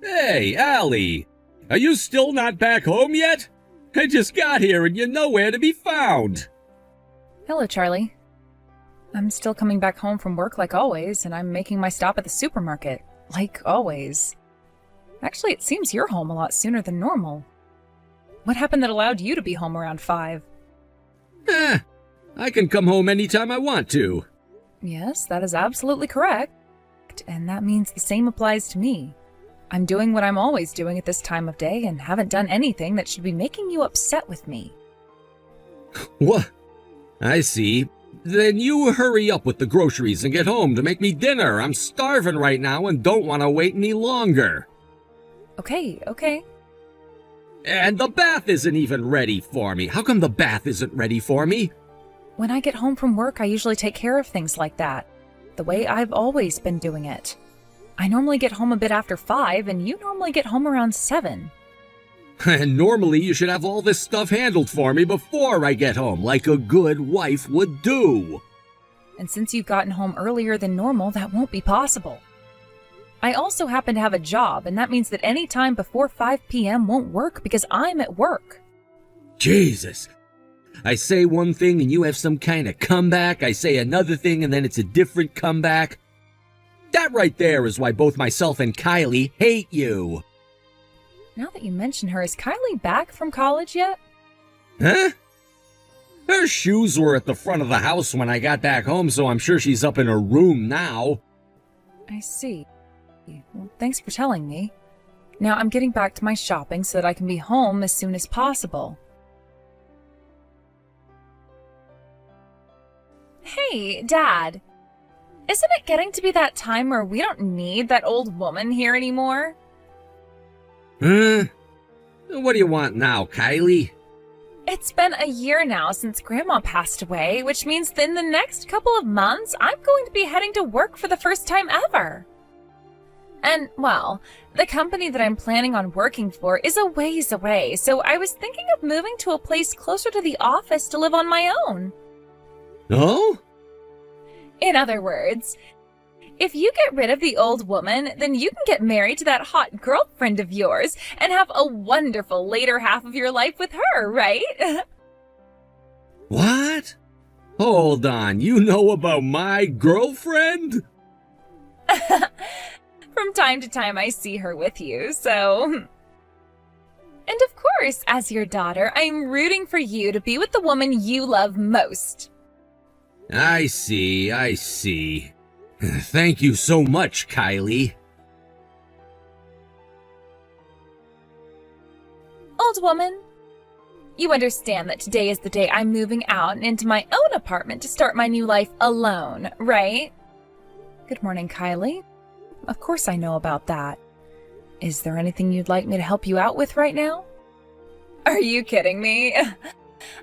Hey, Allie! Are you still not back home yet? I just got here and you're nowhere to be found. Hello, Charlie. I'm still coming back home from work like always, and I'm making my stop at the supermarket, like always. Actually, it seems you're home a lot sooner than normal. What happened that allowed you to be home around 5? I can come home anytime I want to. Yes, that is absolutely correct, and that means the same applies to me. I'm doing what I'm always doing at this time of day and haven't done anything that should be making you upset with me. What? I see. Then you hurry up with the groceries and get home to make me dinner. I'm starving right now and don't want to wait any longer. Okay. And the bath isn't even ready for me. How come the bath isn't ready for me? When I get home from work, I usually take care of things like that, the way I've always been doing it. I normally get home a bit after 5, and you normally get home around 7. And normally you should have all this stuff handled for me before I get home, like a good wife would do. And since you've gotten home earlier than normal, that won't be possible. I also happen to have a job, and that means that any time before 5 p.m. won't work because I'm at work. Jesus. I say one thing and you have some kind of comeback. I say another thing and then it's a different comeback. That right there is why both myself and Kylie hate you. Now that you mention her, is Kylie back from college yet? Huh? Her shoes were at the front of the house when I got back home, so I'm sure she's up in her room now. I see. Well, thanks for telling me. Now I'm getting back to my shopping so that I can be home as soon as possible. Hey, Dad. Isn't it getting to be that time where we don't need that old woman here anymore? Huh? What do you want now, Kylie? It's been a year now since Grandma passed away, which means that in the next couple of months, I'm going to be heading to work for the first time ever. And, well, the company that I'm planning on working for is a ways away, so I was thinking of moving to a place closer to the office to live on my own. Oh? In other words, if you get rid of the old woman, then you can get married to that hot girlfriend of yours and have a wonderful later half of your life with her, right? What? Hold on, you know about my girlfriend? From time to time I see her with you, so... And of course, as your daughter, I'm rooting for you to be with the woman you love most. I see. Thank you so much, Kylie. Old woman, you understand that today is the day I'm moving out and into my own apartment to start my new life alone, right? Good morning, Kylie. Of course I know about that. Is there anything you'd like me to help you out with right now? Are you kidding me?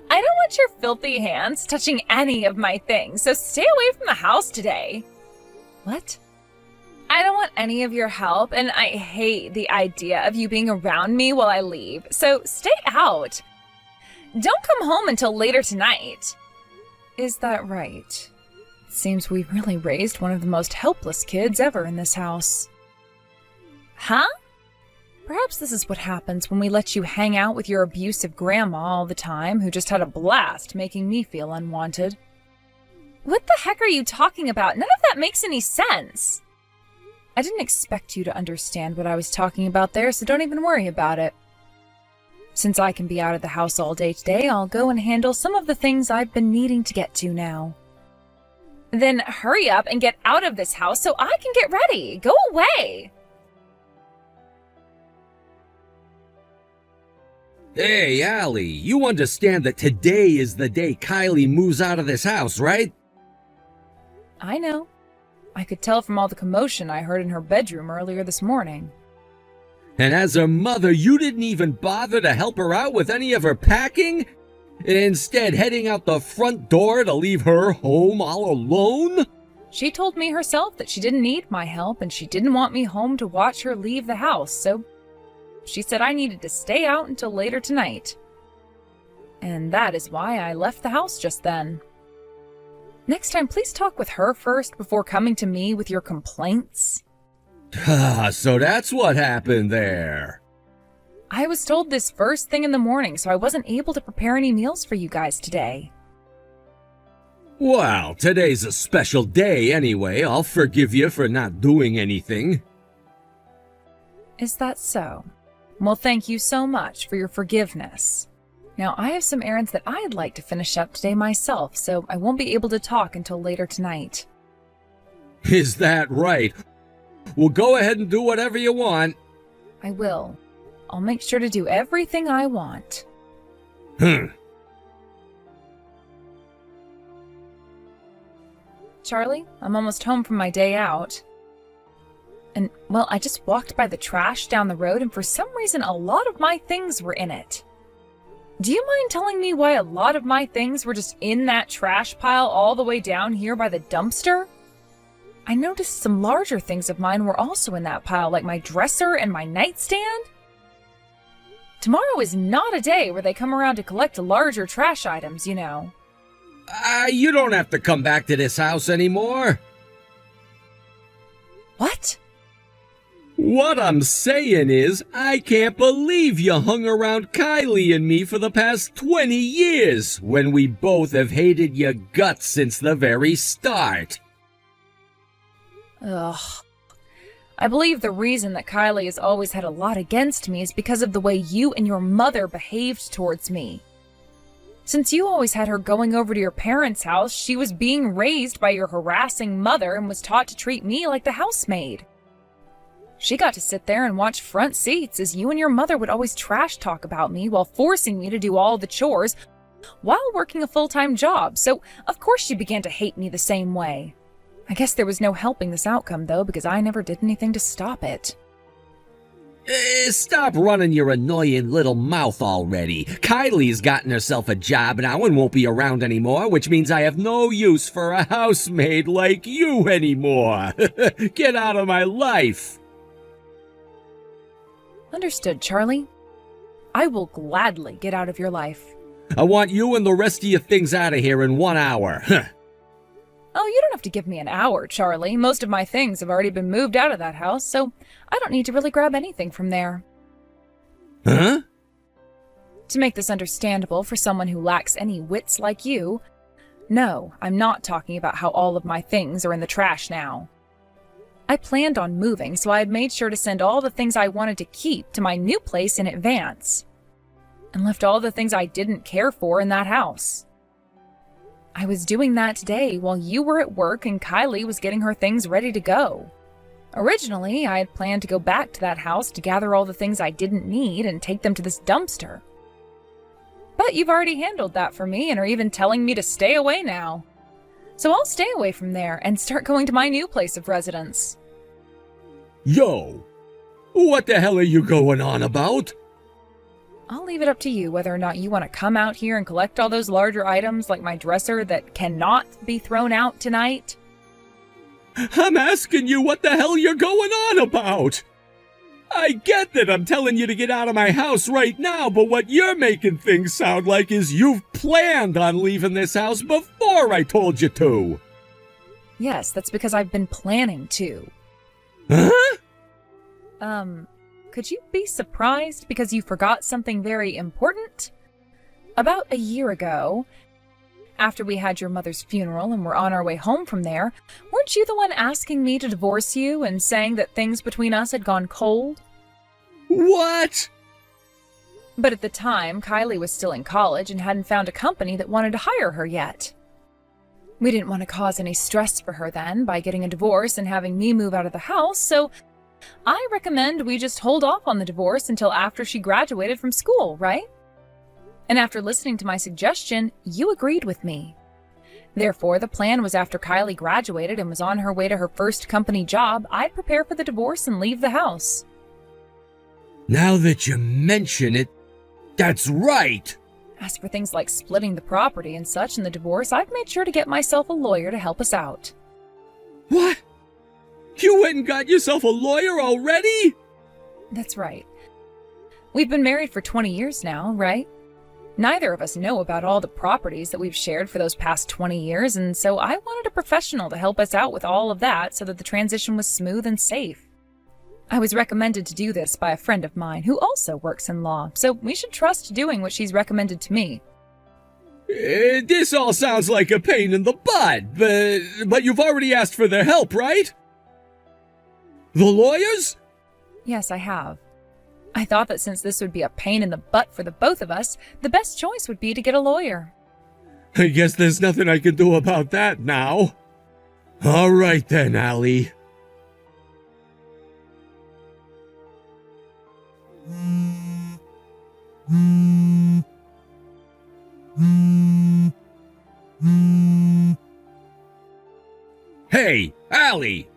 I don't want your filthy hands touching any of my things, so stay away from the house today. What? I don't want any of your help, and I hate the idea of you being around me while I leave, so stay out. Don't come home until later tonight. Is that right? It seems we've really raised one of the most helpless kids ever in this house. Huh? Perhaps this is what happens when we let you hang out with your abusive grandma all the time, who just had a blast making me feel unwanted. What the heck are you talking about? None of that makes any sense. I didn't expect you to understand what I was talking about there, so don't even worry about it. Since I can be out of the house all day today, I'll go and handle some of the things I've been needing to get to now. Then hurry up and get out of this house so I can get ready. Go away. Hey, Allie, you understand that today is the day Kylie moves out of this house, right? I know. I could tell from all the commotion I heard in her bedroom earlier this morning. And as her mother, you didn't even bother to help her out with any of her packing? Instead, heading out the front door to leave her home all alone? She told me herself that she didn't need my help and she didn't want me home to watch her leave the house, so she said I needed to stay out until later tonight. And that is why I left the house just then. Next time, please talk with her first before coming to me with your complaints. Ah, so that's what happened there. I was told this first thing in the morning, so I wasn't able to prepare any meals for you guys today. Well, today's a special day anyway. I'll forgive you for not doing anything. Is that so? Well, thank you so much for your forgiveness. Now, I have some errands that I'd like to finish up today myself, so I won't be able to talk until later tonight. Is that right? Well, go ahead and do whatever you want. I will. I'll make sure to do everything I want. Charlie, I'm almost home from my day out. And, well, I just walked by the trash down the road, and for some reason a lot of my things were in it. Do you mind telling me why a lot of my things were just in that trash pile all the way down here by the dumpster? I noticed some larger things of mine were also in that pile, like my dresser and my nightstand. Tomorrow is not a day where they come around to collect larger trash items, you know. You don't have to come back to this house anymore. What? What I'm saying is, I can't believe you hung around Kylie and me for the past 20 years, when we both have hated your guts since the very start. Ugh. I believe the reason that Kylie has always had a lot against me is because of the way you and your mother behaved towards me. Since you always had her going over to your parents' house, she was being raised by your harassing mother and was taught to treat me like the housemaid. She got to sit there and watch front seats as you and your mother would always trash talk about me while forcing me to do all the chores while working a full-time job, so of course she began to hate me the same way. I guess there was no helping this outcome, though, because I never did anything to stop it. Stop running your annoying little mouth already. Kylie's gotten herself a job now and won't be around anymore, which means I have no use for a housemaid like you anymore. Get out of my life. Understood, Charlie. I will gladly get out of your life. I want you and the rest of your things out of here in 1 hour. Oh, you don't have to give me an hour, Charlie. Most of my things have already been moved out of that house, so I don't need to really grab anything from there. Huh? To make this understandable for someone who lacks any wits like you, no, I'm not talking about how all of my things are in the trash now. I planned on moving, so I had made sure to send all the things I wanted to keep to my new place in advance, and left all the things I didn't care for in that house. I was doing that today while you were at work and Kylie was getting her things ready to go. Originally, I had planned to go back to that house to gather all the things I didn't need and take them to this dumpster. But you've already handled that for me and are even telling me to stay away now. So I'll stay away from there and start going to my new place of residence. Yo, what the hell are you going on about? I'll leave it up to you whether or not you want to come out here and collect all those larger items like my dresser that cannot be thrown out tonight. I'm asking you what the hell you're going on about. I get that I'm telling you to get out of my house right now, but what you're making things sound like is you've planned on leaving this house before I told you to. Yes, that's because I've been planning to. Huh? Could you be surprised because you forgot something very important? About a year ago, after we had your mother's funeral and were on our way home from there, weren't you the one asking me to divorce you and saying that things between us had gone cold? What? But at the time, Kylie was still in college and hadn't found a company that wanted to hire her yet. We didn't want to cause any stress for her then by getting a divorce and having me move out of the house, so I recommend we just hold off on the divorce until after she graduated from school, right? And after listening to my suggestion, you agreed with me. Therefore, the plan was after Kylie graduated and was on her way to her first company job, I'd prepare for the divorce and leave the house. Now that you mention it, that's right. As for things like splitting the property and such in the divorce, I've made sure to get myself a lawyer to help us out. What? You went and got yourself a lawyer already? That's right. We've been married for 20 years now, right? Neither of us know about all the properties that we've shared for those past 20 years, and so I wanted a professional to help us out with all of that so that the transition was smooth and safe. I was recommended to do this by a friend of mine who also works in law, so we should trust doing what she's recommended to me. This all sounds like a pain in the butt, but you've already asked for their help, right? The lawyers? Yes, I have. I thought that since this would be a pain in the butt for the both of us, the best choice would be to get a lawyer. I guess there's nothing I can do about that now. All right then, Allie. Hey, Allie!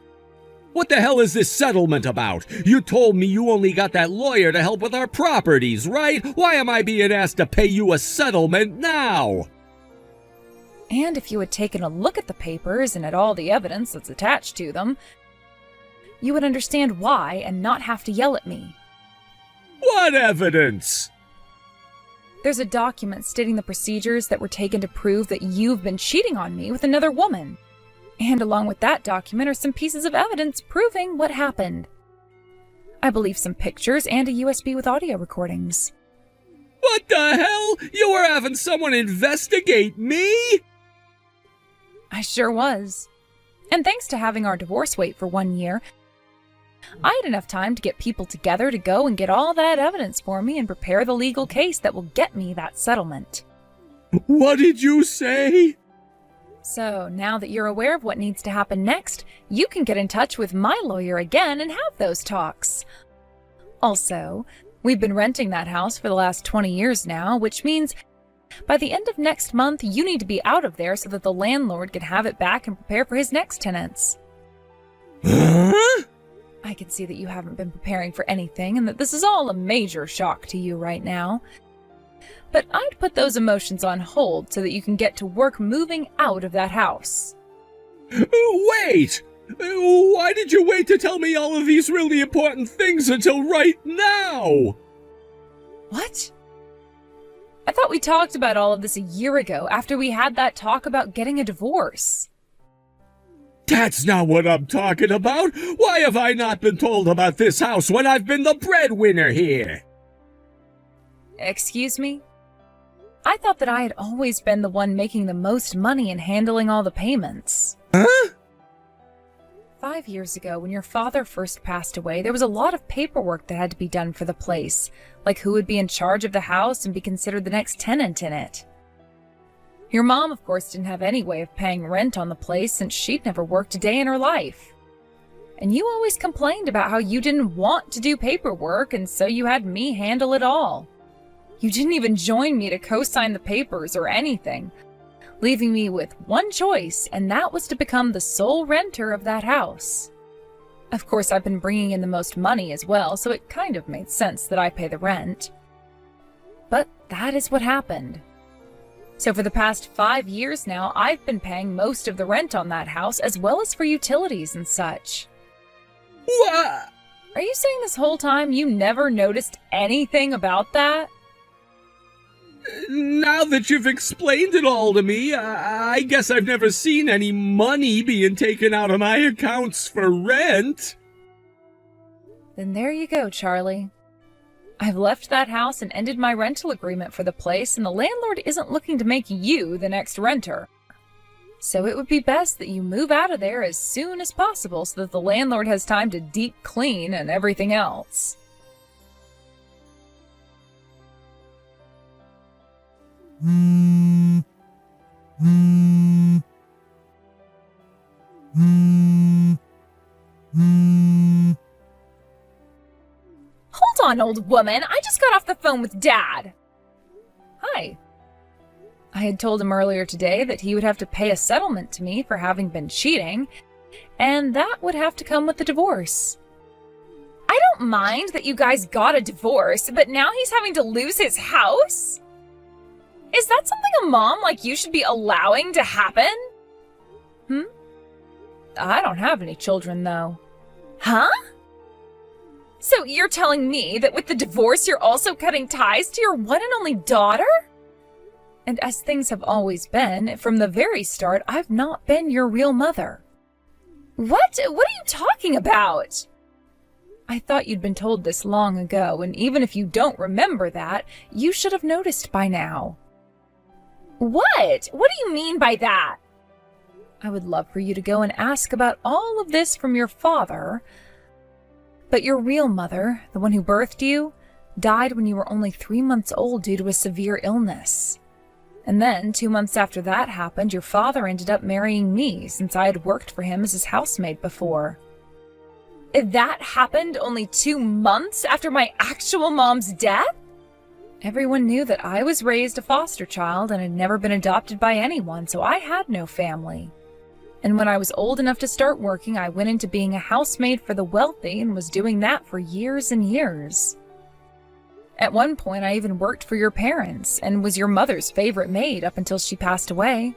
What the hell is this settlement about? You told me you only got that lawyer to help with our properties, right? Why am I being asked to pay you a settlement now? And if you had taken a look at the papers and at all the evidence that's attached to them, you would understand why and not have to yell at me. What evidence? There's a document stating the procedures that were taken to prove that you've been cheating on me with another woman. And along with that document are some pieces of evidence proving what happened. I believe some pictures and a USB with audio recordings. What the hell? You were having someone investigate me? I sure was. And thanks to having our divorce wait for 1 year, I had enough time to get people together to go and get all that evidence for me and prepare the legal case that will get me that settlement. What did you say? So, now that you're aware of what needs to happen next, you can get in touch with my lawyer again and have those talks. Also, we've been renting that house for the last 20 years now, which means by the end of next month, you need to be out of there so that the landlord can have it back and prepare for his next tenants. Huh? I can see that you haven't been preparing for anything and that this is all a major shock to you right now. But I'd put those emotions on hold so that you can get to work moving out of that house. Wait! Why did you wait to tell me all of these really important things until right now? What? I thought we talked about all of this a year ago after we had that talk about getting a divorce. That's not what I'm talking about. Why have I not been told about this house when I've been the breadwinner here? Excuse me? I thought that I had always been the one making the most money and handling all the payments. Huh? 5 years ago, when your father first passed away, there was a lot of paperwork that had to be done for the place, like who would be in charge of the house and be considered the next tenant in it. Your mom, of course, didn't have any way of paying rent on the place since she'd never worked a day in her life. And you always complained about how you didn't want to do paperwork, and so you had me handle it all. You didn't even join me to co-sign the papers or anything, leaving me with one choice, and that was to become the sole renter of that house. Of course, I've been bringing in the most money as well, so it kind of made sense that I pay the rent. But that is what happened. So for the past 5 years now, I've been paying most of the rent on that house, as well as for utilities and such. What? Are you saying this whole time you never noticed anything about that? Now that you've explained it all to me, I guess I've never seen any money being taken out of my accounts for rent. Then there you go, Charlie. I've left that house and ended my rental agreement for the place, and the landlord isn't looking to make you the next renter. So it would be best that you move out of there as soon as possible so that the landlord has time to deep clean and everything else. Hold on, old woman. I just got off the phone with Dad. Hi. I had told him earlier today that he would have to pay a settlement to me for having been cheating, and that would have to come with the divorce. I don't mind that you guys got a divorce, but now he's having to lose his house? Is that something a mom like you should be allowing to happen? I don't have any children, though. Huh? So you're telling me that with the divorce you're also cutting ties to your one and only daughter? And as things have always been, from the very start, I've not been your real mother. What? What are you talking about? I thought you'd been told this long ago, and even if you don't remember that, you should have noticed by now. What? What do you mean by that? I would love for you to go and ask about all of this from your father, but your real mother, the one who birthed you, died when you were only 3 months old due to a severe illness. And then, 2 months after that happened, your father ended up marrying me since I had worked for him as his housemaid before. That happened only 2 months after my actual mom's death? Everyone knew that I was raised a foster child and had never been adopted by anyone, so I had no family. And when I was old enough to start working, I went into being a housemaid for the wealthy and was doing that for years and years. At one point, I even worked for your parents and was your mother's favorite maid up until she passed away.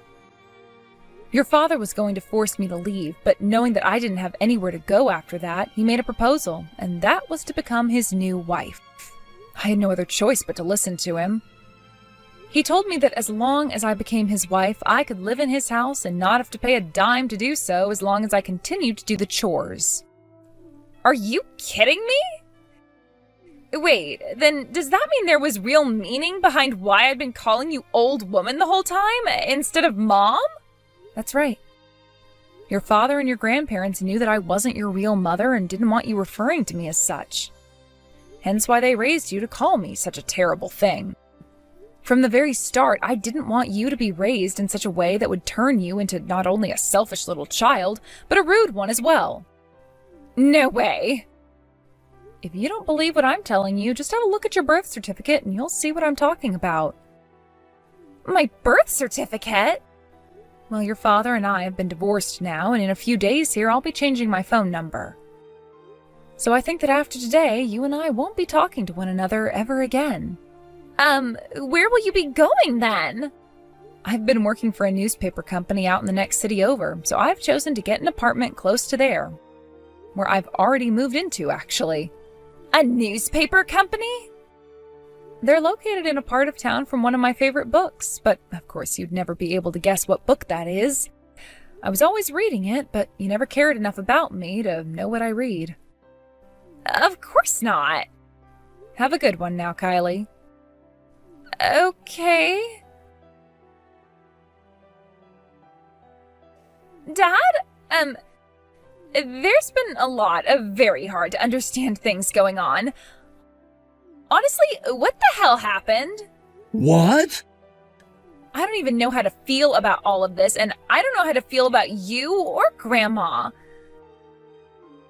Your father was going to force me to leave, but knowing that I didn't have anywhere to go after that, he made a proposal, and that was to become his new wife. I had no other choice but to listen to him. He told me that as long as I became his wife, I could live in his house and not have to pay a dime to do so as long as I continued to do the chores. Are you kidding me? Wait, then does that mean there was real meaning behind why I'd been calling you old woman the whole time instead of mom? That's right. Your father and your grandparents knew that I wasn't your real mother and didn't want you referring to me as such. Hence why they raised you to call me such a terrible thing. From the very start, I didn't want you to be raised in such a way that would turn you into not only a selfish little child, but a rude one as well. No way. If you don't believe what I'm telling you, just have a look at your birth certificate and you'll see what I'm talking about. My birth certificate? Well, your father and I have been divorced now, and in a few days here I'll be changing my phone number. So I think that after today, you and I won't be talking to one another ever again. Where will you be going then? I've been working for a newspaper company out in the next city over, so I've chosen to get an apartment close to there, where I've already moved into, actually. A newspaper company? They're located in a part of town from one of my favorite books, but of course you'd never be able to guess what book that is. I was always reading it, but you never cared enough about me to know what I read. Of course not. Have a good one now, Kylie. Okay. Dad, there's been a lot of very hard to understand things going on. Honestly, what the hell happened? What? I don't even know how to feel about all of this, and I don't know how to feel about you or Grandma.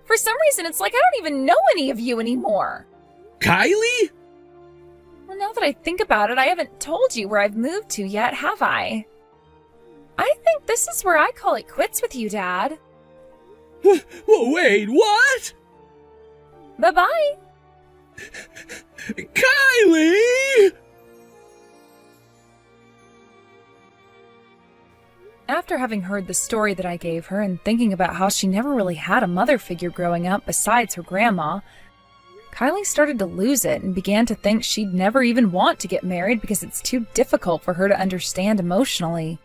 For some reason, it's like I don't even know any of you anymore. Kylie? Well, now that I think about it, I haven't told you where I've moved to yet, have I? I think this is where I call it quits with you, Dad. Wait, what? Bye-bye. Kylie! After having heard the story that I gave her and thinking about how she never really had a mother figure growing up besides her grandma, Kylie started to lose it and began to think she'd never even want to get married because it's too difficult for her to understand emotionally.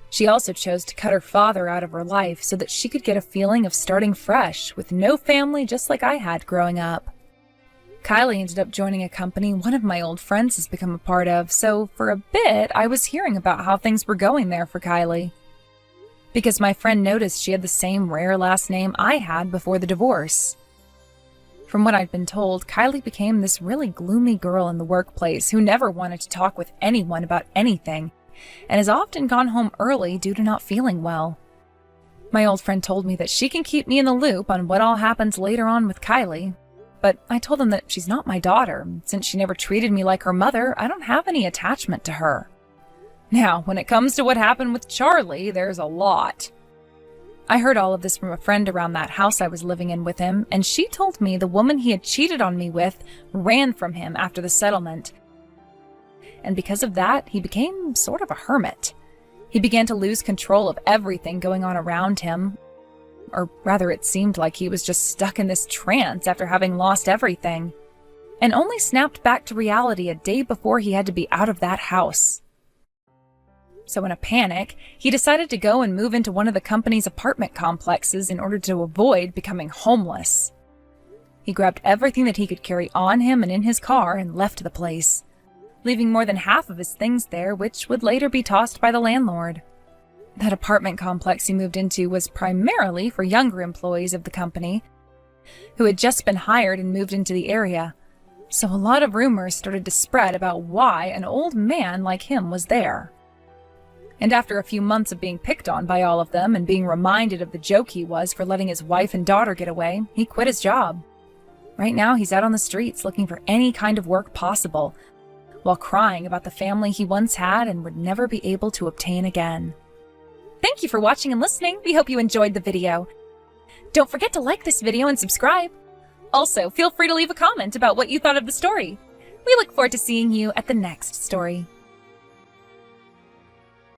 She also chose to cut her father out of her life so that she could get a feeling of starting fresh with no family just like I had growing up. Kylie ended up joining a company one of my old friends has become a part of, so for a bit I was hearing about how things were going there for Kylie. Because my friend noticed she had the same rare last name I had before the divorce. From what I'd been told, Kylie became this really gloomy girl in the workplace who never wanted to talk with anyone about anything, and has often gone home early due to not feeling well. My old friend told me that she can keep me in the loop on what all happens later on with Kylie, but I told him that she's not my daughter. Since she never treated me like her mother, I don't have any attachment to her. Now, when it comes to what happened with Charlie, there's a lot. I heard all of this from a friend around that house I was living in with him, and she told me the woman he had cheated on me with ran from him after the settlement. And because of that, he became sort of a hermit. He began to lose control of everything going on around him. Or rather, it seemed like he was just stuck in this trance after having lost everything, and only snapped back to reality a day before he had to be out of that house. So in a panic, he decided to go and move into one of the company's apartment complexes in order to avoid becoming homeless. He grabbed everything that he could carry on him and in his car and left the place, leaving more than half of his things there, which would later be tossed by the landlord. That apartment complex he moved into was primarily for younger employees of the company who had just been hired and moved into the area, so a lot of rumors started to spread about why an old man like him was there. And after a few months of being picked on by all of them and being reminded of the joke he was for letting his wife and daughter get away, he quit his job. Right now, he's out on the streets looking for any kind of work possible, while crying about the family he once had and would never be able to obtain again. Thank you for watching and listening. We hope you enjoyed the video. Don't forget to like this video and subscribe. Also, feel free to leave a comment about what you thought of the story. We look forward to seeing you at the next story.